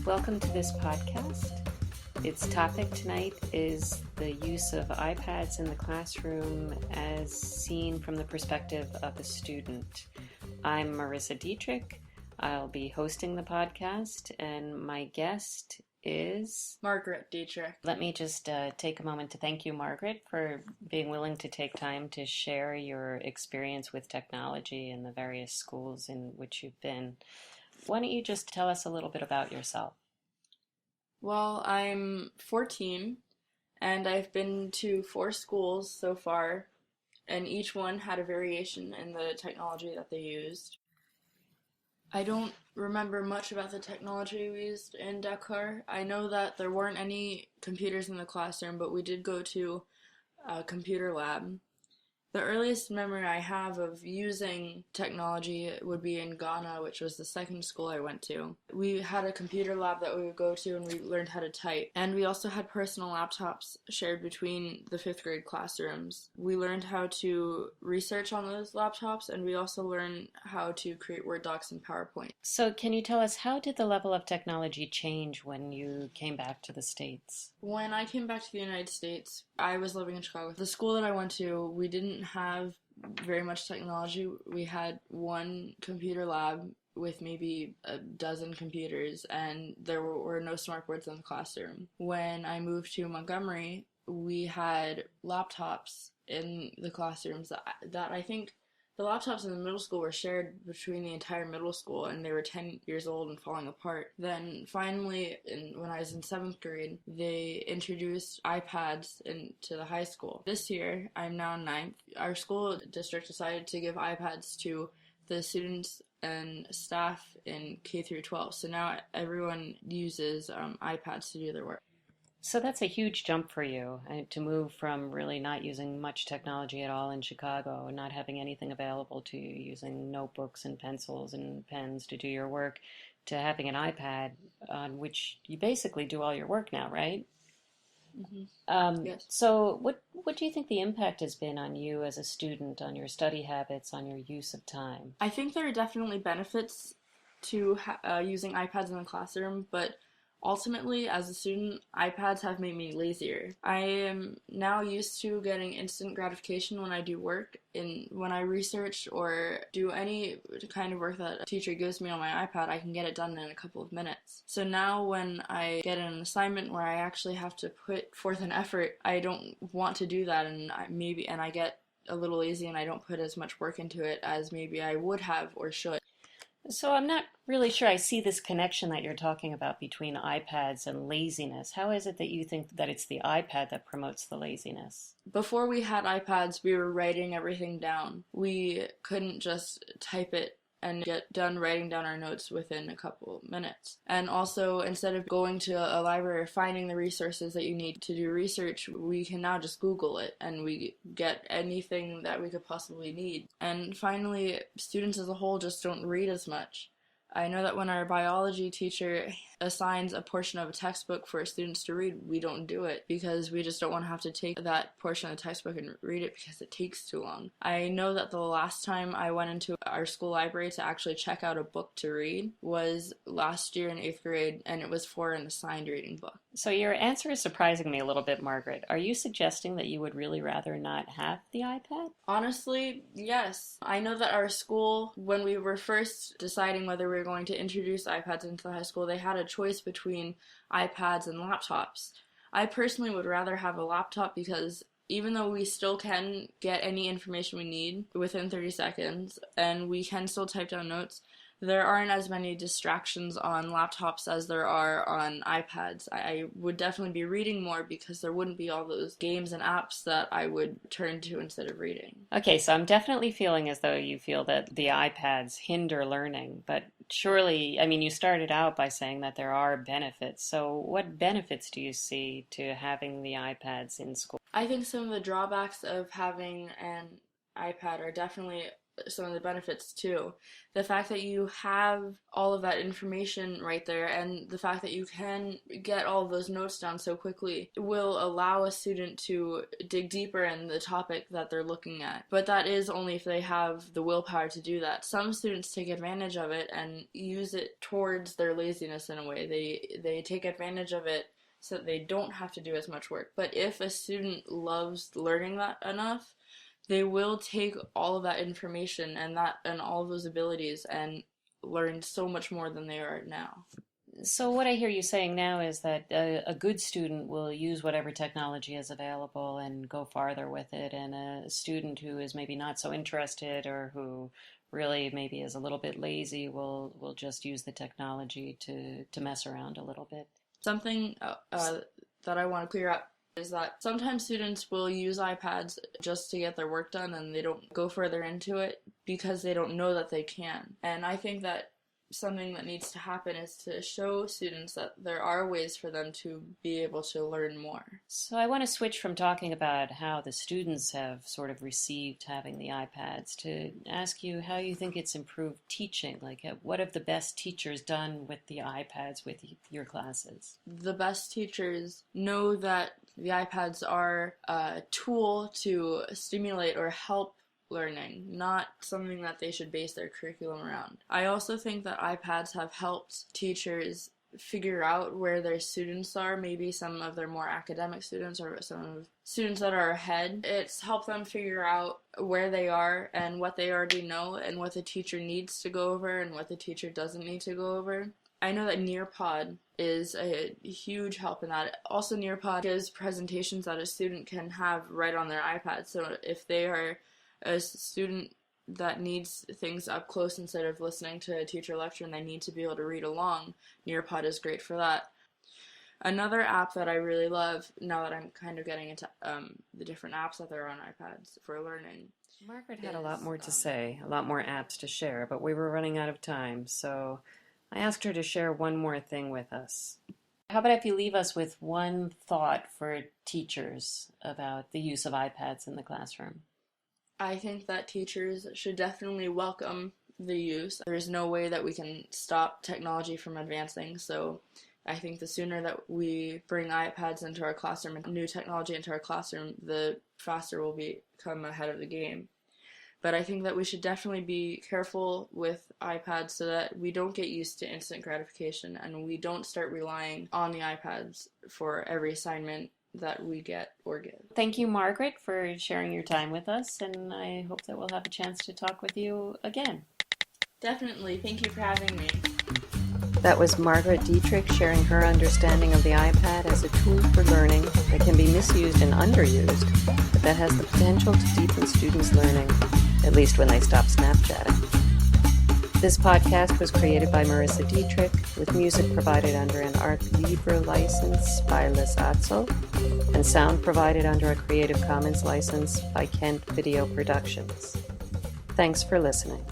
Welcome to this podcast. Its topic tonight is the use of iPads in the classroom as seen from the perspective of a student. I'm Marissa Dietrich. I'll be hosting the podcast, and my guest is Margaret Dietrich. Let me just take a moment to thank you, Margaret, for being willing to take time to share your experience with technology in the various schools in which you've been. Why don't you just tell us a little bit about yourself? Well, I'm 14, and I've been to 4 schools so far, and each one had a variation in the technology that they used. I don't remember much about the technology we used in Dakar. I know that there weren't any computers in the classroom, but we did go to a computer lab. The earliest memory I have of using technology would be in Ghana, which was the second school I went to. We had a computer lab that we would go to and we learned how to type. And we also had personal laptops shared between the 5th grade classrooms. We learned how to research on those laptops, and we also learned how to create Word docs and PowerPoint. So can you tell us, how did the level of technology change when you came back to the States? When I came back to the United States, I was living in Chicago. The school that I went to, we didn't have very much technology. We had one computer lab with maybe a dozen computers, and there were no smartboards in the classroom. When I moved to Montgomery, we had laptops in the classrooms that I think the laptops in the middle school were shared between the entire middle school, and they were 10 years old and falling apart. Then finally, when I was in 7th grade, they introduced iPads into the high school. This year, I'm now in 9th. Our school district decided to give iPads to the students and staff in K through 12. So now everyone uses iPads to do their work. So that's a huge jump for you, to move from really not using much technology at all in Chicago, not having anything available to you, using notebooks and pencils and pens to do your work, to having an iPad on which you basically do all your work now, right? Mm-hmm. Yes. So what do you think the impact has been on you as a student, on your study habits, on your use of time? I think there are definitely benefits to using iPads in the classroom, but ultimately, as a student, iPads have made me lazier. I am now used to getting instant gratification when I do work, and when I research or do any kind of work that a teacher gives me on my iPad, I can get it done in a couple of minutes. So now when I get an assignment where I actually have to put forth an effort, I don't want to do that, and I get a little lazy and I don't put as much work into it as maybe I would have or should. So I'm not really sure I see this connection that you're talking about between iPads and laziness. How is it that you think that it's the iPad that promotes the laziness? Before we had iPads, we were writing everything down. We couldn't just type it and get done writing down our notes within a couple minutes. And also, instead of going to a library or finding the resources that you need to do research, we can now just Google it and we get anything that we could possibly need. And finally, students as a whole just don't read as much. I know that when our biology teacher assigns a portion of a textbook for students to read, we don't do it because we just don't want to have to take that portion of the textbook and read it because it takes too long. I know that the last time I went into our school library to actually check out a book to read was last year in 8th grade, and it was for an assigned reading book. So your answer is surprising me a little bit, Margaret. Are you suggesting that you would really rather not have the iPad? Honestly, yes. I know that our school, when we were first deciding whether we were going to introduce iPads into the high school, they had a choice between iPads and laptops. I personally would rather have a laptop because even though we still can get any information we need within 30 seconds and we can still type down notes, there aren't as many distractions on laptops as there are on iPads. I would definitely be reading more because there wouldn't be all those games and apps that I would turn to instead of reading. Okay, so I'm definitely feeling as though you feel that the iPads hinder learning, but surely, I mean, you started out by saying that there are benefits. So what benefits do you see to having the iPads in school? I think some of the drawbacks of having an iPad are definitely some of the benefits too. The fact that you have all of that information right there, and the fact that you can get all of those notes down so quickly will allow a student to dig deeper in the topic that they're looking at. But that is only if they have the willpower to do that. Some students take advantage of it and use it towards their laziness in a way. They take advantage of it so that they don't have to do as much work. But if a student loves learning that enough, they will take all of that information and all of those abilities and learn so much more than they are now. So what I hear you saying now is that a good student will use whatever technology is available and go farther with it, and a student who is maybe not so interested or who really maybe is a little bit lazy will just use the technology to mess around a little bit. Something that I want to clear up is that sometimes students will use iPads just to get their work done and they don't go further into it because they don't know that they can. And I think that something that needs to happen is to show students that there are ways for them to be able to learn more. So I want to switch from talking about how the students have sort of received having the iPads to ask you how you think it's improved teaching. Like, what have the best teachers done with the iPads with your classes? The best teachers know that the iPads are a tool to stimulate or help learning, not something that they should base their curriculum around. I also think that iPads have helped teachers figure out where their students are, maybe some of their more academic students or some of students that are ahead. It's helped them figure out where they are and what they already know and what the teacher needs to go over and what the teacher doesn't need to go over. I know that Nearpod is a huge help in that. Also, Nearpod gives presentations that a student can have right on their iPad. So if they are a student that needs things up close instead of listening to a teacher lecture and they need to be able to read along, Nearpod is great for that. Another app that I really love, now that I'm kind of getting into the different apps that there are on iPads for learning. Margaret had a lot more to say, a lot more apps to share, but we were running out of time, so I asked her to share one more thing with us. How about if you leave us with one thought for teachers about the use of iPads in the classroom? I think that teachers should definitely welcome the use. There's no way that we can stop technology from advancing, so I think the sooner that we bring iPads into our classroom and new technology into our classroom, the faster we'll become ahead of the game. But I think that we should definitely be careful with iPads so that we don't get used to instant gratification and we don't start relying on the iPads for every assignment that we get or give. Thank you, Margaret, for sharing your time with us, and I hope that we'll have a chance to talk with you again. Definitely. Thank you for having me. That was Margaret Dietrich sharing her understanding of the iPad as a tool for learning that can be misused and underused, but that has the potential to deepen students' learning, at least when they stop Snapchatting. This podcast was created by Marissa Dietrich, with music provided under an Art Libre license by Les Atzo, and sound provided under a Creative Commons license by Kent Video Productions. Thanks for listening.